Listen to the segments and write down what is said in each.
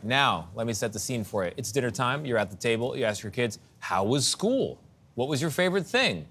Now, let me set the scene for you. It's dinner time. You're at the table. You ask your kids, how was school? What was your favorite thing?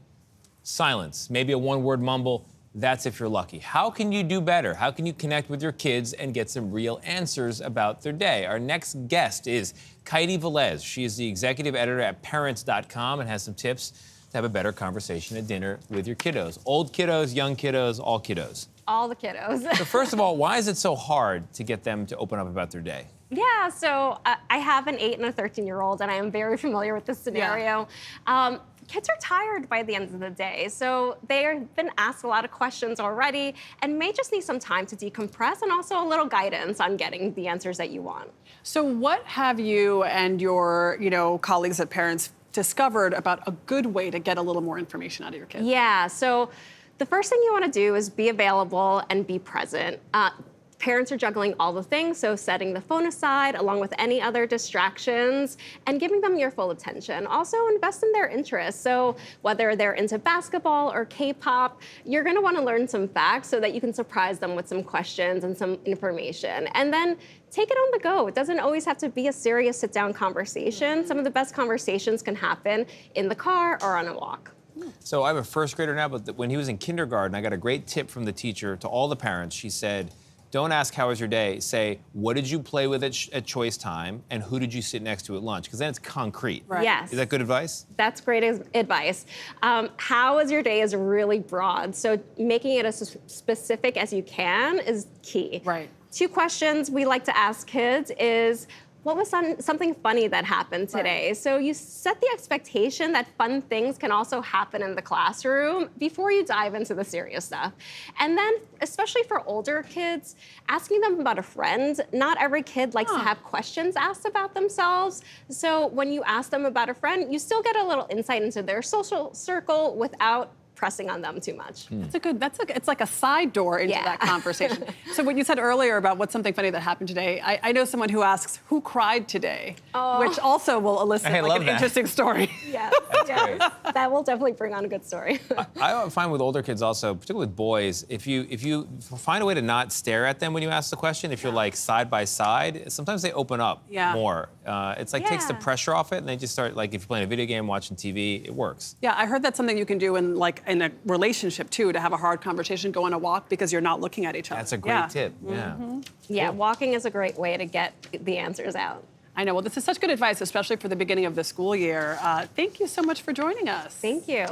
Silence. Maybe a one-word mumble. That's if you're lucky. How can you do better? How can you connect with your kids and get some real answers about their day? Our next guest is Kaity Velez. She is the executive editor at parents.com and has some tips to have a better conversation at dinner with your kiddos. Old kiddos, young kiddos, all kiddos. All the kiddos. So first of all, why is it so hard to get them to open up about their day? Yeah, so I have an 8 and a 13-year-old, and I am very familiar with this scenario. Yeah. Kids are tired by the end of the day, so they've been asked a lot of questions already and may just need some time to decompress and also a little guidance on getting the answers that you want. So what have you and your, colleagues at Parents discovered about a good way to get a little more information out of your kids? Yeah, so the first thing you want to do is be available and be present. Parents are juggling all the things, so setting the phone aside along with any other distractions and giving them your full attention. Also invest in their interests. So whether they're into basketball or K-pop, you're gonna wanna learn some facts so that you can surprise them with some questions and some information. And then take it on the go. It doesn't always have to be a serious sit-down conversation. Some of the best conversations can happen in the car or on a walk. So I have a first grader now, but when he was in kindergarten, I got a great tip from the teacher to all the parents. She said, don't ask how was your day, say, what did you play with at choice time and who did you sit next to at lunch? Because then it's concrete. Right. Yes. Is that good advice? That's great advice. How was your day is really broad, so making it as specific as you can is key. Right. 2 questions we like to ask kids is, what was something funny that happened today? Right. So you set the expectation that fun things can also happen in the classroom before you dive into the serious stuff. And then, especially for older kids, asking them about a friend. Not every kid likes to have questions asked about themselves. So when you ask them about a friend, you still get a little insight into their social circle without pressing on them too much. It's like a side door into that conversation. So what you said earlier about what's something funny that happened today, I know someone who asks, who cried today? Which also will elicit an interesting story. Yes, that will definitely bring on a good story. I find with older kids also, particularly with boys, if you find a way to not stare at them when you ask the question, if you're like side by side, sometimes they open up more. It's like takes the pressure off it and they just start, like if you're playing a video game, watching TV, it works. Yeah, I heard that's something you can do in a relationship too, to have a hard conversation, go on a walk because you're not looking at each other. That's a great tip. Yeah, walking is a great way to get the answers out. I know. Well, this is such good advice, especially for the beginning of the school year. Thank you so much for joining us. Thank you.